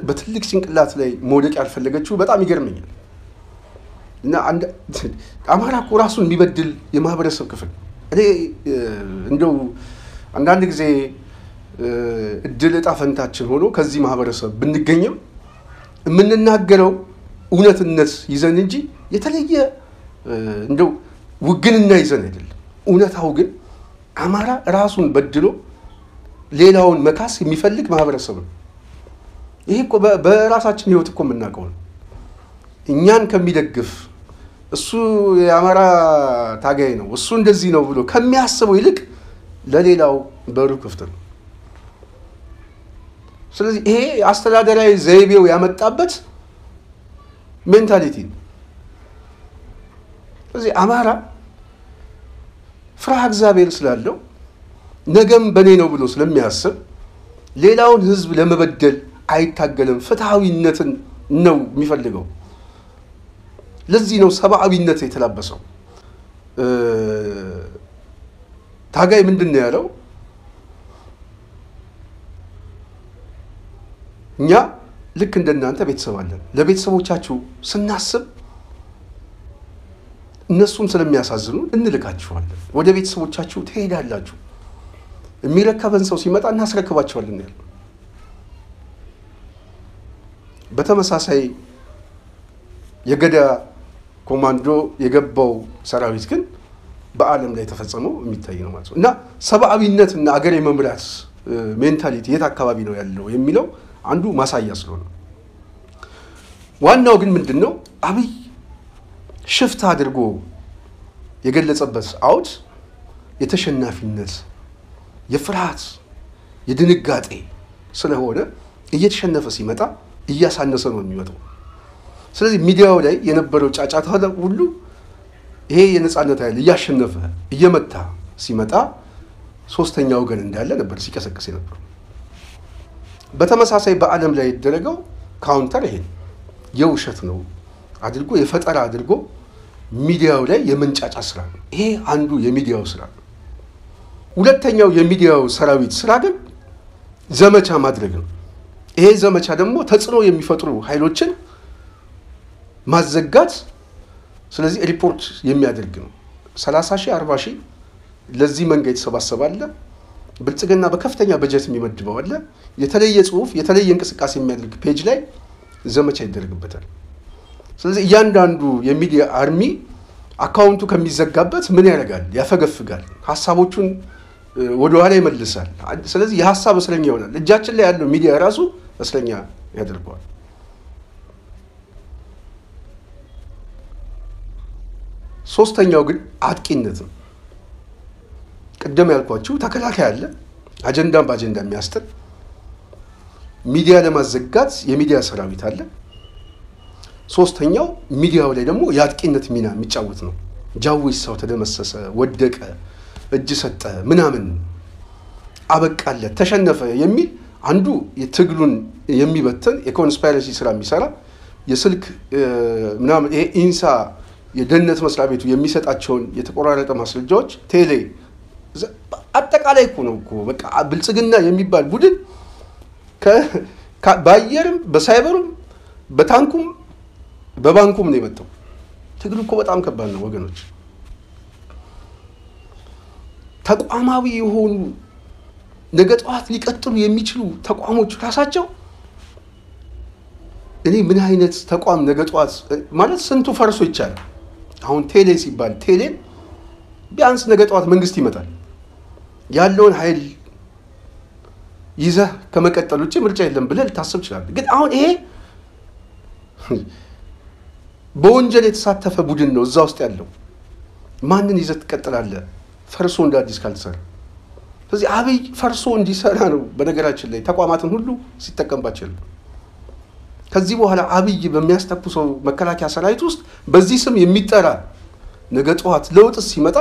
በትልቅ ጭንቅላት ላይ መውደቅ ያልፈለገችው በጣም ይገርመኛል። እና አማራ እኮ ራሱን የሚበድል የማህበረሰብ ክፍል እኔ እንደው አንዳንድ ጊዜ እድል ዕጣ ፈንታችን ሆኖ ከዚህ ማህበረሰብ ብንገኝም የምንናገረው እውነትነት ይዘን እንጂ የተለየ እንደው ውግንና ይዘን አይደለም። እውነታው ግን አማራ ራሱን በድሎ ሌላውን መካስ የሚፈልግ ማህበረሰብ ነው። ይሄ እኮ በራሳችን ህይወት እኮ የምናውቀው ነው። እኛን ከሚደግፍ እሱ የአማራ ታጋይ ነው እሱ እንደዚህ ነው ብሎ ከሚያስበው ይልቅ ለሌላው በሩ ክፍት ነው። ስለዚህ ይሄ አስተዳደራዊ ዘይቤው ያመጣበት ሜንታሊቲ ነው። ስለዚህ አማራ ፍርሃተ እግዚአብሔር ስላለው ነገም በኔ ነው ብሎ ስለሚያስብ ሌላውን ህዝብ ለመበደል አይታገልም። ፍትሃዊነትን ነው የሚፈልገው። ለዚህ ነው ሰብአዊነት የተላበሰው። ታጋይ ምንድነው ያለው? እኛ ልክ እንደናንተ ቤተሰብ አለን። ለቤተሰቦቻችሁ ስናስብ እነሱም ስለሚያሳዝኑ እንልካችኋለን። ወደ ቤተሰቦቻችሁ ትሄዳላችሁ። የሚረከበን ሰው ሲመጣ እናስረክባችኋለን ያለው። በተመሳሳይ የገዳ ኮማንዶ የገባው ሰራዊት ግን በዓለም ላይ ተፈጸመው የሚታይ ነው ማለት ነው። እና ሰብአዊነትና አገር የመምራት ሜንታሊቲ የት አካባቢ ነው ያለው የሚለው አንዱ ማሳያ ስለሆነ ዋናው ግን ምንድነው አብይ ሽፍታ አድርጎ የገለጸበት አውድ የተሸናፊነት የፍርሃት የድንጋጤ ስለሆነ እየተሸነፈ ሲመጣ እያሳነሰ ነው የሚመጣው። ስለዚህ ሚዲያው ላይ የነበረው ጫጫታ ሁሉ ይሄ የነጻነት ኃይል እያሸነፈ እየመታ ሲመጣ ሶስተኛው ወገን እንዳለ ነበር ሲቀሰቅስ የነበረው። በተመሳሳይ በዓለም ላይ የተደረገው ካውንተር ይሄ የውሸት ነው አድርጎ የፈጠራ አድርጎ ሚዲያው ላይ የመንጫጫ ስራ ነው። ይሄ አንዱ የሚዲያው ስራ ነው። ሁለተኛው የሚዲያው ሰራዊት ስራ ግን ዘመቻ ማድረግ ነው። ይሄ ዘመቻ ደግሞ ተጽዕኖ የሚፈጥሩ ኃይሎችን ማዘጋት፣ ስለዚህ ሪፖርት የሚያደርግ ነው። 30,000 40,000 ለዚህ መንገድ ተሰባሰባለ። ብልጽግና በከፍተኛ በጀት የሚመድበው አለ። የተለየ ጽሁፍ የተለየ እንቅስቃሴ የሚያደርግ ፔጅ ላይ ዘመቻ ይደረግበታል። ስለዚህ እያንዳንዱ የሚዲያ አርሚ አካውንቱ ከሚዘጋበት ምን ያደርጋል? ያፈገፍጋል። ሐሳቦቹን ወደ ኋላ ይመልሳል። ስለዚህ የሐሳብ እስረኛ ይሆናል። እጃችን ላይ ያለው ሚዲያ ራሱ እስረኛ ያደርገዋል። ሶስተኛው ግን አጥቂነት ነው። ቀደም ያልኳችሁ ተከላካይ አለ፣ አጀንዳን በአጀንዳ የሚያስጥል ሚዲያ ለማዘጋት የሚዲያ ሰራዊት አለ። ሶስተኛው ሚዲያው ላይ ደግሞ የአጥቂነት ሚና የሚጫወት ነው። ጃዊሳው ተደመሰሰ፣ ወደቀ፣ እጅ ሰጠ፣ ምናምን አበቃለት፣ ተሸነፈ የሚል አንዱ የትግሉን የሚበትን የኮንስፓይረሲ ስራ የሚሰራ የስልክ ምናምን ይሄ ኢንሳ የደህንነት መስሪያ ቤቱ የሚሰጣቸውን የተቆራረጠ ማስረጃዎች ቴሌ አጠቃላይ እኮ ነው እኮ በቃ ብልጽግና የሚባል ቡድን በአየርም በሳይበሩም በታንኩም በባንኩም ነው የመጣው። ትግሉ እኮ በጣም ከባድ ነው ወገኖች። ተቋማዊ የሆኑ ነገ ጠዋት ሊቀጥሉ የሚችሉ ተቋሞች ራሳቸው እኔ ምን አይነት ተቋም ነገ ጠዋት ማለት ስንቱ ፈርሶ ይቻላል። አሁን ቴሌ ሲባል ቴሌን ቢያንስ ነገ ጠዋት መንግስት ይመጣል ያለውን ኃይል ይዘህ ከመቀጠል ውጪ ምርጫ የለም ብለህ ልታስብ ይችላል። ግን አሁን ይሄ በወንጀል የተሳተፈ ቡድን ነው እዛ ውስጥ ያለው። ማንን ይዘህ ትቀጥላለህ? ፈርሶ እንደ አዲስ ካልተሰራ። ስለዚህ አብይ ፈርሶ እንዲሰራ ነው በነገራችን ላይ ተቋማትን ሁሉ ሲጠቀምባቸው። ከዚህ በኋላ አብይ በሚያስተኩሰው መከላከያ ሰራዊት ውስጥ በዚህ ስም የሚጠራ ነገ ጠዋት ለውጥ ሲመጣ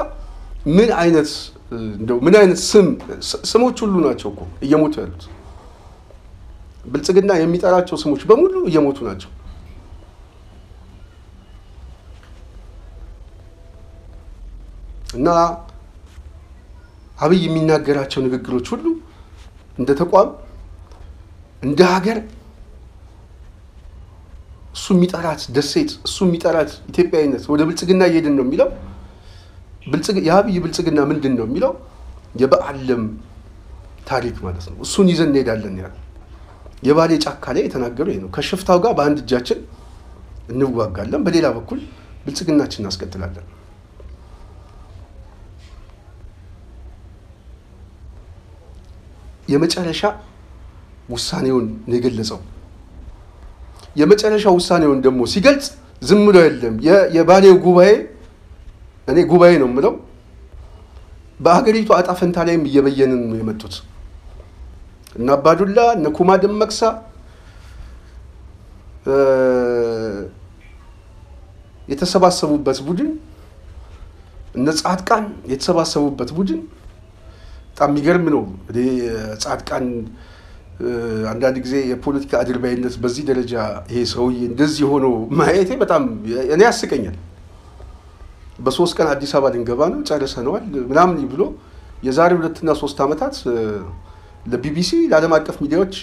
ምን አይነት ስሞች ሁሉ ናቸው እኮ እየሞቱ ያሉት ብልጽግና የሚጠራቸው ስሞች በሙሉ እየሞቱ ናቸው እና አብይ የሚናገራቸው ንግግሮች ሁሉ እንደ ተቋም እንደ ሀገር እሱ የሚጠራት ደሴት እሱ የሚጠራት ኢትዮጵያዊነት ወደ ብልጽግና እየሄድን ነው የሚለው የአብይ ብልጽግና ምንድን ነው የሚለው የበዓለም ታሪክ ማለት ነው እሱን ይዘን እንሄዳለን ያለው የባሌ ጫካ ላይ የተናገረው ይሄ ነው ከሽፍታው ጋር በአንድ እጃችን እንዋጋለን በሌላ በኩል ብልጽግናችን እናስቀጥላለን የመጨረሻ ውሳኔውን የገለጸው የመጨረሻ ውሳኔውን ደግሞ ሲገልጽ ዝም ብሎ አይደለም የባሌው ጉባኤ እኔ ጉባኤ ነው የምለው በአገሪቱ አጣፈንታ ላይም እየበየንን ነው የመጡት እና አባዱላ እና ኩማ ደመቅሳ የተሰባሰቡበት ቡድን እነ ጻድቃን የተሰባሰቡበት ቡድን በጣም የሚገርም ነው ጻድቃን አንዳንድ ጊዜ የፖለቲካ አድርባይነት በዚህ ደረጃ ይሄ ሰውዬ እንደዚህ ሆኖ ማየቴ በጣም እኔ ያስቀኛል በ3 ቀን አዲስ አበባ ልንገባ ነው ጨርሰናል ምናምን ብሎ የዛሬ 2 እና 3 አመታት ለቢቢሲ ለዓለም አቀፍ ሚዲያዎች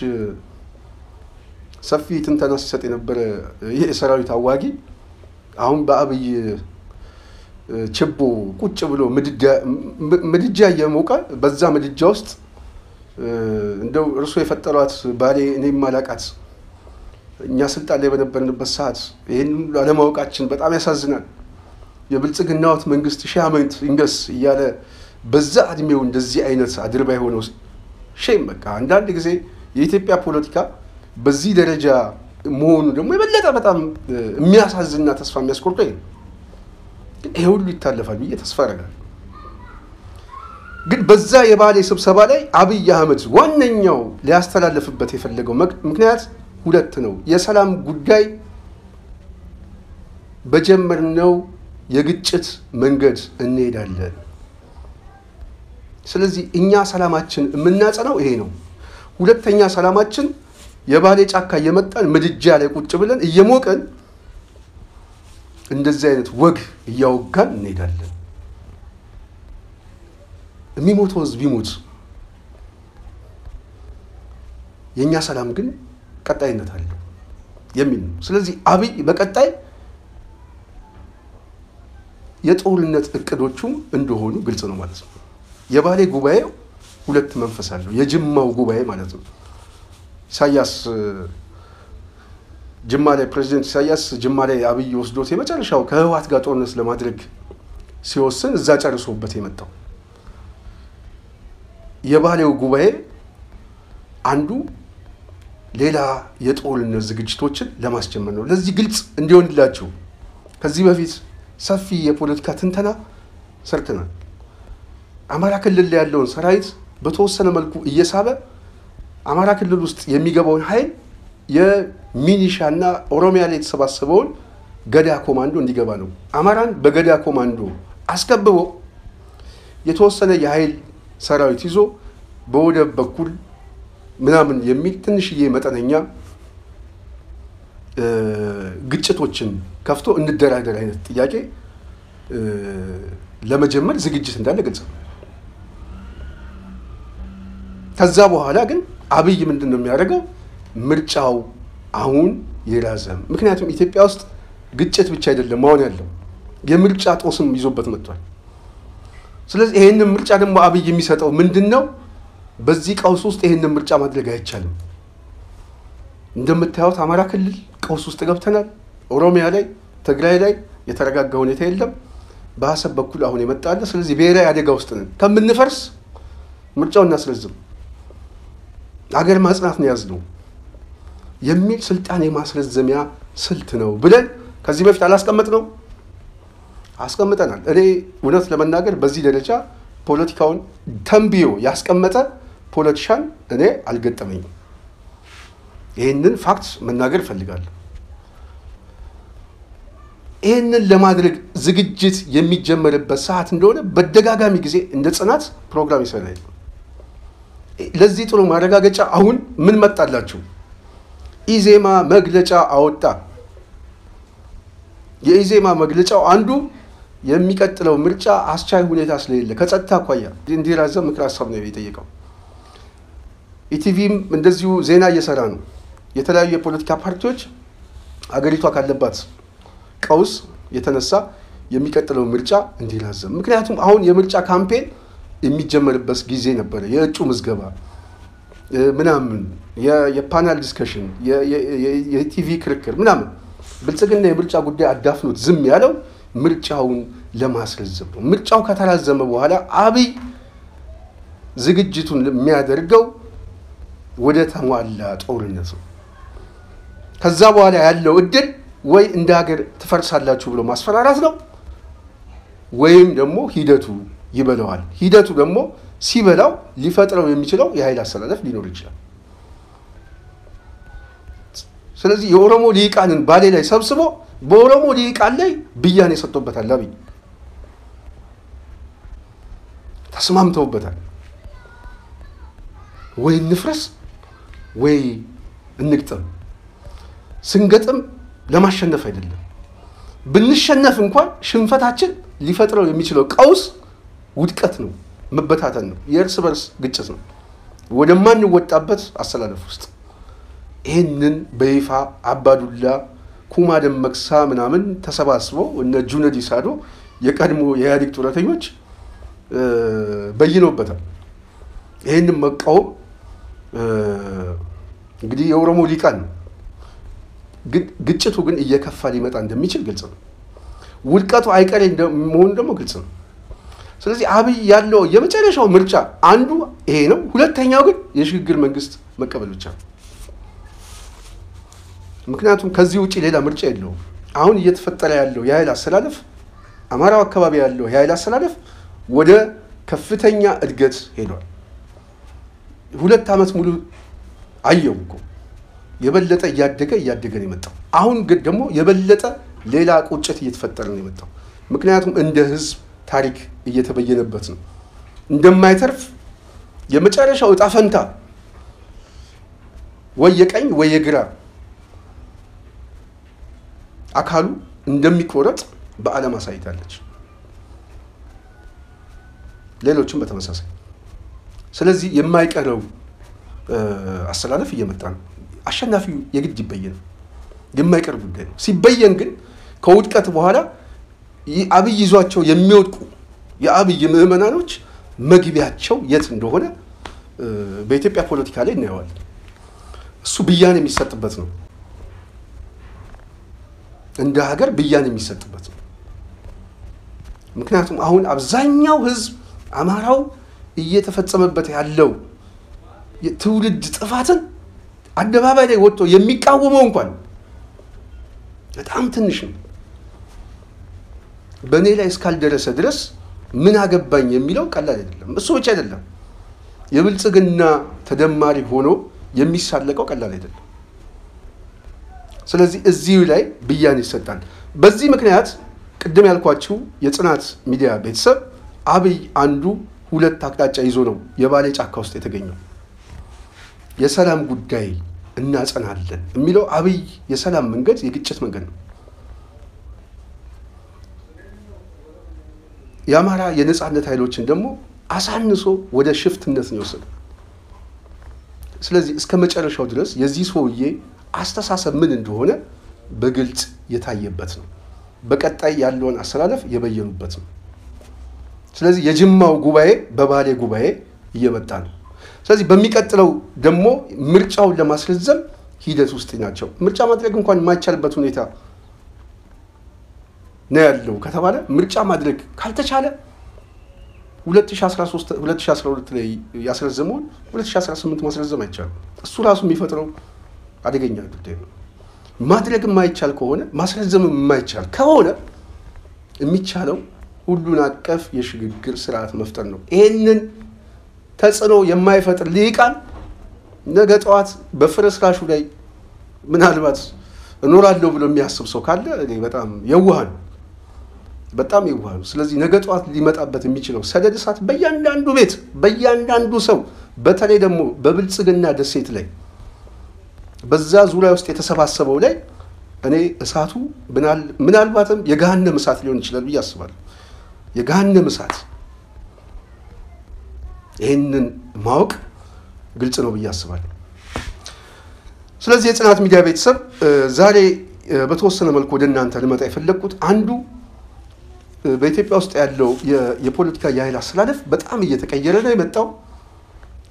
ሰፊ ትንተና ሲሰጥ የነበረ የሰራዊት አዋጊ አሁን በአብይ ችቦ ቁጭ ብሎ ምድጃ እየሞቀ በዛ ምድጃ ውስጥ እንደው እርሱ የፈጠሯት ባሌ እኔም ማላቃት እኛ ስልጣን ላይ በነበርንበት ሰዓት ይሄን አለማወቃችን በጣም ያሳዝናል የብልጽግናውት መንግስት ሺህ ዓመት ይንገስ እያለ በዛ እድሜው እንደዚህ አይነት አድርባይ ሆኖ ሼም በቃ አንዳንድ ጊዜ የኢትዮጵያ ፖለቲካ በዚህ ደረጃ መሆኑ ደግሞ የበለጠ በጣም የሚያሳዝንና ተስፋ የሚያስቆርጥ ይሄ ሁሉ ይታለፋል ብዬ ተስፋ አደርጋለሁ ግን በዛ የባሌ ስብሰባ ላይ አብይ አህመድ ዋነኛው ሊያስተላልፍበት የፈለገው ምክንያት ሁለት ነው የሰላም ጉዳይ በጀመርነው የግጭት መንገድ እንሄዳለን ስለዚህ እኛ ሰላማችን የምናጸናው ይሄ ነው ሁለተኛ ሰላማችን የባሌ ጫካ እየመጣን ምድጃ ላይ ቁጭ ብለን እየሞቀን እንደዚህ አይነት ወግ እያወጋን እንሄዳለን የሚሞተው ህዝብ ይሞት የኛ ሰላም ግን ቀጣይነት አለው የሚል ነው ስለዚህ አብይ በቀጣይ የጦርነት እቅዶቹም እንደሆኑ ግልጽ ነው ማለት ነው የባሌ ጉባኤ ሁለት መንፈስ አለው የጅማው ጉባኤ ማለት ነው ኢሳያስ ጅማ ላይ ፕሬዝዳንት ኢሳያስ ጅማ ላይ አብይ ወስዶት የመጨረሻው ከህወሓት ጋር ጦርነት ለማድረግ ሲወስን እዛ ጨርሶበት የመጣው የባሌው ጉባኤ አንዱ ሌላ የጦርነት ዝግጅቶችን ለማስጀመር ነው ለዚህ ግልጽ እንዲሆንላችሁ ከዚህ በፊት ሰፊ የፖለቲካ ትንተና ሰርተናል አማራ ክልል ላይ ያለውን ሰራዊት በተወሰነ መልኩ እየሳበ አማራ ክልል ውስጥ የሚገባውን ኃይል የሚኒሻና ኦሮሚያ ላይ የተሰባሰበውን ገዳ ኮማንዶ እንዲገባ ነው አማራን በገዳ ኮማንዶ አስከብቦ የተወሰነ የኃይል ሰራዊት ይዞ በወደብ በኩል ምናምን የሚል ትንሽዬ መጠነኛ ግጭቶችን ከፍቶ እንደራደር አይነት ጥያቄ ለመጀመር ዝግጅት እንዳለ ግልጽ ነው ከዛ በኋላ ግን አብይ ምንድነው የሚያደርገው ምርጫው አሁን ይራዘም ምክንያቱም ኢትዮጵያ ውስጥ ግጭት ብቻ አይደለም አሁን ያለው የምርጫ ጦስም ይዞበት መጥቷል ስለዚህ ይሄንን ምርጫ ደግሞ አብይ የሚሰጠው ምንድነው በዚህ ቀውስ ውስጥ ይሄንን ምርጫ ማድረግ አይቻልም እንደምታዩት አማራ ክልል ቀውስ ውስጥ ገብተናል ኦሮሚያ ላይ ትግራይ ላይ የተረጋጋ ሁኔታ የለም በአሰብ በኩል አሁን የመጣለ ስለዚህ ብሔራዊ አደጋ ውስጥ ነን ከምንፈርስ ምርጫውን እናስረዝም አገር ማጽናት ነው ያዝነው የሚል ስልጣን የማስረዘሚያ ስልት ነው ብለን ከዚህ በፊት አላስቀመጥነው አስቀምጠናል እኔ እውነት ለመናገር በዚህ ደረጃ ፖለቲካውን ተንብዮ ያስቀመጠ ፖለቲሻን እኔ አልገጠመኝም ይሄንን ፋክት መናገር ፈልጋለሁ። ይሄንን ለማድረግ ዝግጅት የሚጀመርበት ሰዓት እንደሆነ በደጋጋሚ ጊዜ እንደ ጽናት ፕሮግራም ይሰራል። ለዚህ ጥሩ ማረጋገጫ አሁን ምን መጣላችሁ? ኢዜማ መግለጫ አወጣ። የኢዜማ መግለጫው አንዱ የሚቀጥለው ምርጫ አስቻይ ሁኔታ ስለሌለ ከጸጥታ አኳያ እንዲራዘም ምክር ሀሳብ ነው የጠየቀው። ኢቲቪም እንደዚሁ ዜና እየሰራ ነው። የተለያዩ የፖለቲካ ፓርቲዎች አገሪቷ ካለባት ቀውስ የተነሳ የሚቀጥለው ምርጫ እንዲራዘም፣ ምክንያቱም አሁን የምርጫ ካምፔን የሚጀመርበት ጊዜ ነበር። የእጩ ምዝገባ ምናምን የፓናል ዲስከሽን የቲቪ ክርክር ምናምን ብልጽግና የምርጫ ጉዳይ አዳፍኖት ዝም ያለው ምርጫውን ለማስረዘም ነው። ምርጫው ከተራዘመ በኋላ አብይ ዝግጅቱን የሚያደርገው ወደ ተሟላ ጦርነት ነው። ከዛ በኋላ ያለው እድል ወይ እንደ ሀገር ትፈርሳላችሁ ብሎ ማስፈራራት ነው፣ ወይም ደግሞ ሂደቱ ይበላዋል። ሂደቱ ደግሞ ሲበላው ሊፈጥረው የሚችለው የኃይል አሰላለፍ ሊኖር ይችላል። ስለዚህ የኦሮሞ ሊቃንን ባሌ ላይ ሰብስቦ በኦሮሞ ሊቃን ላይ ብያኔ ሰጥቶበታል። አብይ ተስማምተውበታል። ወይ እንፍረስ ወይ እንግጠም። ስንገጥም ለማሸነፍ አይደለም፣ ብንሸነፍ እንኳን ሽንፈታችን ሊፈጥረው የሚችለው ቀውስ ውድቀት ነው፣ መበታተን ነው፣ የእርስ በርስ ግጭት ነው ወደማንወጣበት አሰላለፍ ውስጥ። ይህንን በይፋ አባዱላ ኩማ ደመቅሳ ምናምን ተሰባስበው እነ ጁነዲ ሳዶ የቀድሞ የኢህአዴግ ጡረተኞች በይነውበታል። ይህንን መቃወም እንግዲህ የኦሮሞ ሊቃን ነው። ግጭቱ ግን እየከፋ ሊመጣ እንደሚችል ግልጽ ነው። ውድቀቱ አይቀሬ መሆኑ ደግሞ ግልጽ ነው። ስለዚህ አብይ ያለው የመጨረሻው ምርጫ አንዱ ይሄ ነው። ሁለተኛው ግን የሽግግር መንግስት መቀበል ብቻ ነው። ምክንያቱም ከዚህ ውጪ ሌላ ምርጫ የለውም። አሁን እየተፈጠረ ያለው የኃይል አሰላለፍ አማራው አካባቢ ያለው የኃይል አሰላለፍ ወደ ከፍተኛ እድገት ሄዷል። 2 ዓመት ሙሉ አየው እኮ የበለጠ እያደገ ነው የመጣው። አሁን ግን ደግሞ የበለጠ ሌላ ቁጭት እየተፈጠረ ነው የመጣው። ምክንያቱም እንደ ህዝብ ታሪክ እየተበየነበት ነው። እንደማይተርፍ የመጨረሻው ዕጣ ፈንታ ወይ የቀኝ ወይ የግራ አካሉ እንደሚቆረጥ በዓለም አሳይታለች። ሌሎችም በተመሳሳይ። ስለዚህ የማይቀረው አሰላለፍ እየመጣ ነው። አሸናፊው የግድ ይበየን የማይቀር ጉዳይ ነው። ሲበየን ግን ከውድቀት በኋላ አብይ ይዟቸው የሚወድቁ የአብይ ምዕመናኖች መግቢያቸው የት እንደሆነ በኢትዮጵያ ፖለቲካ ላይ እናየዋለን። እሱ ብያን የሚሰጥበት ነው። እንደ ሀገር ብያን የሚሰጥበት ነው። ምክንያቱም አሁን አብዛኛው ህዝብ አማራው እየተፈጸመበት ያለው የትውልድ ጥፋትን አደባባይ ላይ ወጥቶ የሚቃወመው እንኳን በጣም ትንሽ ነው። በእኔ ላይ እስካልደረሰ ድረስ ምን አገባኝ የሚለው ቀላል አይደለም። እሱ ብቻ አይደለም፣ የብልጽግና ተደማሪ ሆኖ የሚሳለቀው ቀላል አይደለም። ስለዚህ እዚሁ ላይ ብያን ይሰጣል። በዚህ ምክንያት ቅድም ያልኳችሁ የጽናት ሚዲያ ቤተሰብ አብይ አንዱ ሁለት አቅጣጫ ይዞ ነው የባሌ ጫካ ውስጥ የተገኘው። የሰላም ጉዳይ እናጸናለን የሚለው አብይ የሰላም መንገድ የግጭት መንገድ ነው። የአማራ የነጻነት ኃይሎችን ደግሞ አሳንሶ ወደ ሽፍትነት ነው የወሰደው። ስለዚህ እስከ መጨረሻው ድረስ የዚህ ሰውዬ አስተሳሰብ ምን እንደሆነ በግልጽ የታየበት ነው። በቀጣይ ያለውን አሰላለፍ የበየኑበት ነው። ስለዚህ የጅማው ጉባኤ በባሌ ጉባኤ እየመጣ ነው። ስለዚህ በሚቀጥለው ደግሞ ምርጫውን ለማስረዘም ሂደት ውስጥ ናቸው። ምርጫ ማድረግ እንኳን የማይቻልበት ሁኔታ ነው ያለው ከተባለ ምርጫ ማድረግ ካልተቻለ 2012 ላይ ያስረዘመውን 2018 ማስረዘም አይቻልም። እሱ ራሱ የሚፈጥረው አደገኛ ጉዳይ ነው። ማድረግ የማይቻል ከሆነ ማስረዘም የማይቻል ከሆነ የሚቻለው ሁሉን አቀፍ የሽግግር ስርዓት መፍጠር ነው። ይሄንን ተጽዕኖ የማይፈጥር ሊቃን ነገ ጠዋት በፍርስራሹ ላይ ምናልባት እኖራለሁ ብሎ የሚያስብ ሰው ካለ በጣም የዋሃን በጣም የዋሃን። ስለዚህ ነገ ጧት ሊመጣበት የሚችለው ሰደድ እሳት በእያንዳንዱ ቤት በእያንዳንዱ ሰው በተለይ ደግሞ በብልጽግና ደሴት ላይ በዛ ዙሪያ ውስጥ የተሰባሰበው ላይ እኔ እሳቱ ምናልባትም የገሃነም እሳት ሊሆን ይችላል ብዬ አስባለሁ። የገሃነም እሳት ይህንን ማወቅ ግልጽ ነው ብዬ አስባለሁ። ስለዚህ የጽናት ሚዲያ ቤተሰብ ዛሬ በተወሰነ መልኩ ወደ እናንተ ልመጣ የፈለግኩት አንዱ በኢትዮጵያ ውስጥ ያለው የፖለቲካ የኃይል አስተላለፍ በጣም እየተቀየረ ነው የመጣው።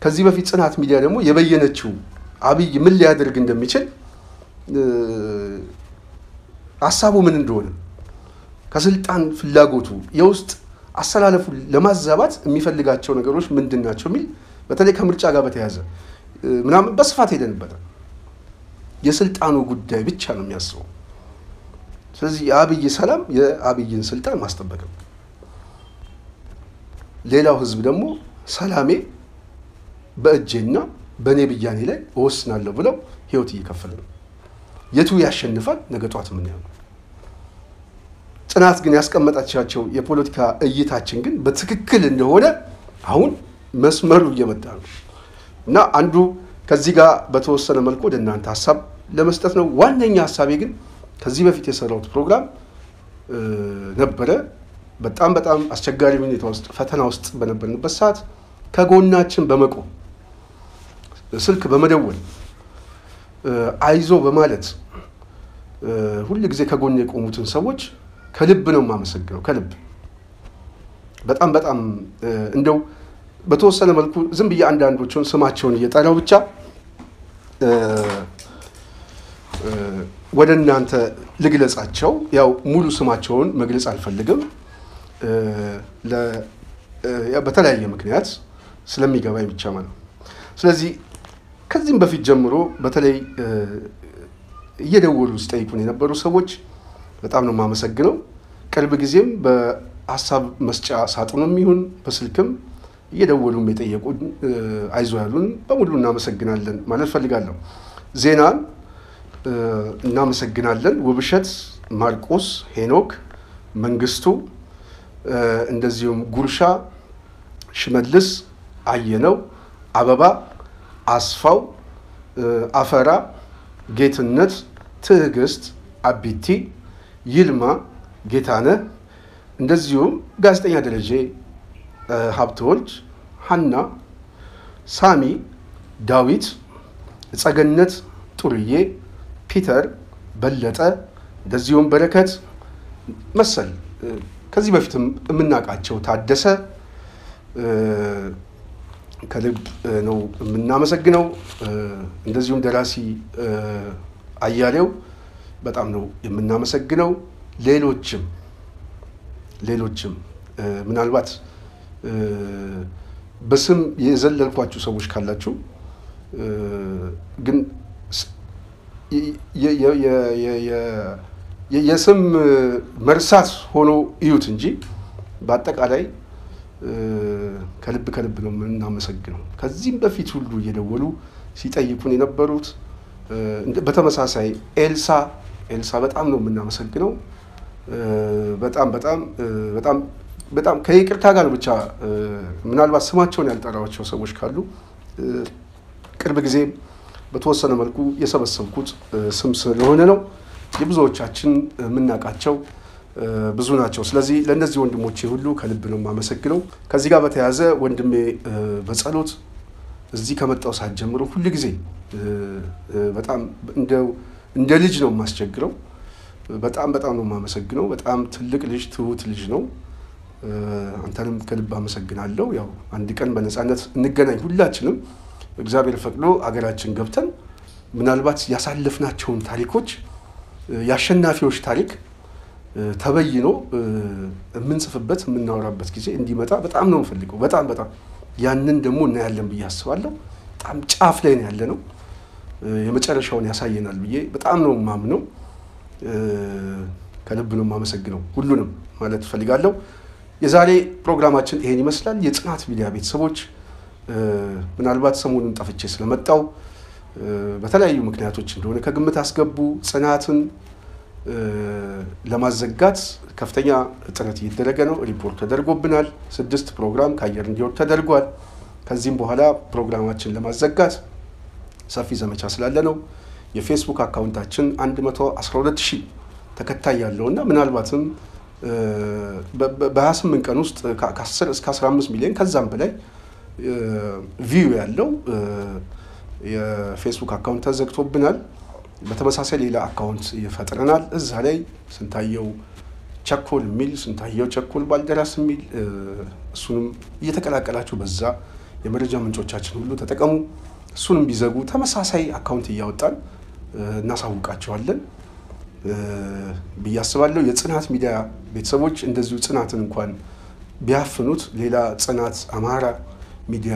ከዚህ በፊት ጽናት ሚዲያ ደግሞ የበየነችው አብይ ምን ሊያደርግ እንደሚችል ሐሳቡ ምን እንደሆነ ከስልጣን ፍላጎቱ የውስጥ አስተላለፉ ለማዛባት የሚፈልጋቸው ነገሮች ምንድናቸው የሚል በተለይ ከምርጫ ጋር በተያያዘ ምናምን በስፋት ሄደንበታል። የስልጣኑ ጉዳይ ብቻ ነው የሚያስበው። ስለዚህ የአብይ ሰላም የአብይን ስልጣን ማስጠበቅ ነው። ሌላው ህዝብ ደግሞ ሰላሜ በእጄና በኔ ብያኔ ላይ እወስናለሁ ብለው ህይወት እየከፈለ ነው። የቱ ያሸንፋል ነገ ጧት ምን ያለው? ጽናት ግን ያስቀመጣቻቸው የፖለቲካ እይታችን ግን በትክክል እንደሆነ አሁን መስመሩ እየመጣ ነው እና አንዱ ከዚህ ጋር በተወሰነ መልኩ ወደ እናንተ ሐሳብ ለመስጠት ነው። ዋነኛ ሐሳቤ ግን ከዚህ በፊት የሰራሁት ፕሮግራም ነበረ። በጣም አስቸጋሪ ሁኔታ ውስጥ ፈተና ውስጥ በነበርንበት ሰዓት ከጎናችን በመቆም ስልክ በመደወል አይዞ በማለት ሁሉ ጊዜ ከጎን የቆሙትን ሰዎች ከልብ ነው የማመሰግነው። ከልብ በጣም እንደው በተወሰነ መልኩ ዝም ብዬ አንዳንዶቹን ስማቸውን እየጠራው ብቻ ወደ እናንተ ልግለጻቸው። ያው ሙሉ ስማቸውን መግለጽ አልፈልግም በተለያየ ምክንያት ስለሚገባኝ ብቻ ማለት ነው። ስለዚህ ከዚህም በፊት ጀምሮ በተለይ እየደወሉ ሲጠይቁን የነበሩ ሰዎች በጣም ነው የማመሰግነው። ቅርብ ጊዜም በሐሳብ መስጫ ሳጥኑም ይሁን በስልክም እየደወሉም የጠየቁን አይዞ ያሉን በሙሉ እናመሰግናለን ማለት ፈልጋለሁ። ዜናን እናመሰግናለን። ውብሸት፣ ማርቆስ፣ ሄኖክ፣ መንግስቱ፣ እንደዚሁም ጉርሻ፣ ሽመልስ፣ አየነው፣ አበባ፣ አስፋው፣ አፈራ፣ ጌትነት፣ ትዕግስት፣ አቢቲ፣ ይልማ፣ ጌታነህ፣ እንደዚሁም ጋዜጠኛ ደረጀ፣ ሀብተወልድ፣ ሀና፣ ሳሚ፣ ዳዊት፣ ጸገነት፣ ጡርዬ፣ ፒተር፣ በለጠ፣ እንደዚሁም በረከት መሰል ከዚህ በፊትም የምናውቃቸው ታደሰ ከልብ ነው የምናመሰግነው። እንደዚሁም ደራሲ አያሌው በጣም ነው የምናመሰግነው። ሌሎችም ምናልባት በስም የዘለልኳችሁ ሰዎች ካላችሁ ግን የስም መርሳት ሆኖ እዩት እንጂ በአጠቃላይ ከልብ ነው የምናመሰግነው። ከዚህም በፊት ሁሉ እየደወሉ ሲጠይቁን የነበሩት በተመሳሳይ ኤልሳ በጣም ነው የምናመሰግነው። በጣም ከይቅርታ ጋር ብቻ ምናልባት ስማቸውን ያልጠራቸው ሰዎች ካሉ ቅርብ ጊዜ በተወሰነ መልኩ የሰበሰብኩት ስም ስለሆነ ነው። የብዙዎቻችን የምናውቃቸው ብዙ ናቸው። ስለዚህ ለእነዚህ ወንድሞቼ ሁሉ ከልብ ነው የማመሰግነው። ከዚህ ጋር በተያያዘ ወንድሜ በጸሎት እዚህ ከመጣው ሰዓት ጀምሮ ሁሉ ጊዜ በጣም እንደ ልጅ ነው የማስቸግረው። በጣም ነው የማመሰግነው። በጣም ትልቅ ልጅ፣ ትሁት ልጅ ነው። አንተንም ከልብ አመሰግናለሁ። ያው አንድ ቀን በነፃነት እንገናኝ ሁላችንም እግዚአብሔር ፈቅዶ አገራችን ገብተን ምናልባት ያሳለፍናቸውን ታሪኮች የአሸናፊዎች ታሪክ ተበይኖ የምንጽፍበት የምናወራበት ጊዜ እንዲመጣ በጣም ነው የምፈልገው። በጣም ያንን ደግሞ እናያለን ብዬ አስባለሁ። በጣም ጫፍ ላይ ነው ያለነው። የመጨረሻውን ያሳየናል ብዬ በጣም ነው የማምነው። ከልብ ነው የማመሰግነው ሁሉንም ማለት ፈልጋለሁ። የዛሬ ፕሮግራማችን ይሄን ይመስላል። የጽናት ሚዲያ ቤተሰቦች ምናልባት ሰሞኑን ጠፍቼ ስለመጣው በተለያዩ ምክንያቶች እንደሆነ ከግምት አስገቡ። ጽናትን ለማዘጋት ከፍተኛ ጥረት እየተደረገ ነው። ሪፖርት ተደርጎብናል። 6 ፕሮግራም ከአየር እንዲወርድ ተደርጓል። ከዚህም በኋላ ፕሮግራማችን ለማዘጋት ሰፊ ዘመቻ ስላለ ነው። የፌስቡክ አካውንታችን 112000 ተከታይ ያለውና ምናልባትም በ28 ቀን ውስጥ ከ10 እስከ 15 ሚሊዮን ከዛም በላይ ቪው ያለው የፌስቡክ አካውንት ተዘግቶብናል። በተመሳሳይ ሌላ አካውንት ይፈጥረናል። እዛ ላይ ስንታየው ቸኮል ሚል ስንታየው ቸኮል ባልደራስ ሚል እሱንም እየተቀላቀላችሁ በዛ የመረጃ ምንጮቻችን ሁሉ ተጠቀሙ። እሱንም ቢዘጉ ተመሳሳይ አካውንት እያወጣን እናሳውቃቸዋለን ብያስባለሁ። የጽናት ሚዲያ ቤተሰቦች እንደዚሁ ጽናትን እንኳን ቢያፍኑት ሌላ ጽናት አማራ ሚዲያ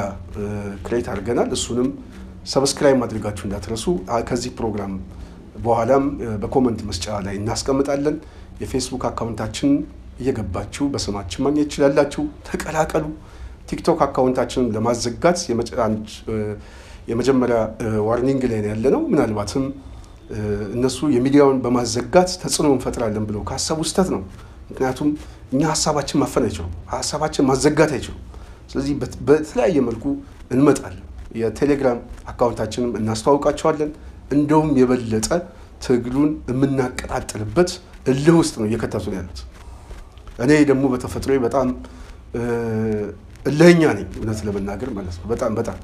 ክሬት አድርገናል። እሱንም ሰብስክራይብ ማድረጋችሁ እንዳትረሱ። ከዚህ ፕሮግራም በኋላም በኮሜንት መስጫ ላይ እናስቀምጣለን። የፌስቡክ አካውንታችን እየገባችሁ በስማችን ማግኘት ይችላላችሁ። ተቀላቀሉ። ቲክቶክ አካውንታችንን ለማዘጋት የመጀመሪያ ዋርኒንግ ላይ ያለነው ምናልባትም እነሱ የሚዲያውን በማዘጋት ተጽዕኖ እንፈጥራለን ብለው ካሰቡ ስህተት ነው። ምክንያቱም እኛ ሐሳባችን ማፈን አይችሉም፣ ሐሳባችን ማዘጋት አይችሉም። ስለዚህ በተለያየ መልኩ እንመጣለን። የቴሌግራም አካውንታችንም እናስተዋውቃቸዋለን። እንደውም የበለጠ ትግሉን የምናቀጣጥልበት እልህ ውስጥ ነው እየከተቱ ያሉት። እኔ ደግሞ በተፈጥሮዬ በጣም እልህኛ ነኝ እውነት ለመናገር ማለት ነው። በጣም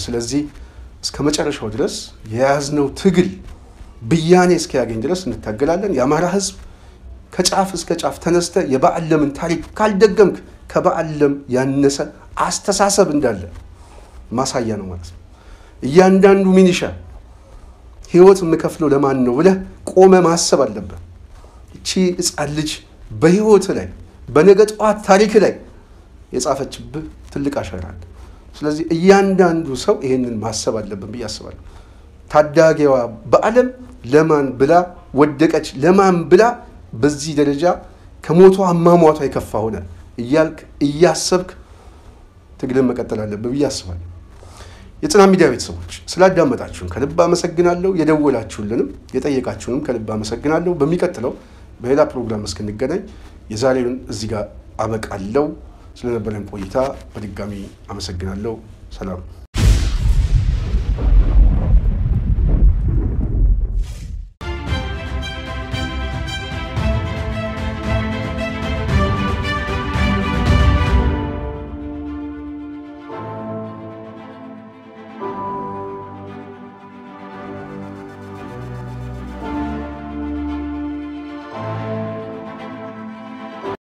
ስለዚህ እስከ መጨረሻው ድረስ የያዝነው ትግል ብያኔ እስኪያገኝ ድረስ እንታገላለን። የአማራ ህዝብ ከጫፍ እስከ ጫፍ ተነስተ የበዓለምን ታሪክ ካልደገምክ ከበዓለም ያነሰ አስተሳሰብ እንዳለ ማሳያ ነው ማለት ነው። እያንዳንዱ ሚኒሻ ህይወት የምከፍለው ለማን ነው ብለህ ቆመ ማሰብ አለበት። እቺ ህፃን ልጅ በህይወት ላይ በነገ ጧት ታሪክ ላይ የጻፈችብህ ትልቅ አሻራ አለ። ስለዚህ እያንዳንዱ ሰው ይሄንን ማሰብ አለበት ብዬ አስባለሁ። ታዳጊዋ በዓለም ለማን ብላ ወደቀች፣ ለማን ብላ በዚህ ደረጃ ከሞቷ አሟሟቷ የከፋ ሆነ እያልክ እያሰብክ ትግልን መቀጠል አለበት ብዬ አስባለሁ። የጽናት ሚዲያ ቤተሰቦች ስላዳመጣችሁን ከልብ አመሰግናለሁ። የደወላችሁልንም የጠየቃችሁንም ከልብ አመሰግናለሁ። በሚቀጥለው በሌላ ፕሮግራም እስክንገናኝ የዛሬውን እዚህ ጋር አበቃለሁ። ስለነበረን ቆይታ በድጋሚ አመሰግናለሁ። ሰላም።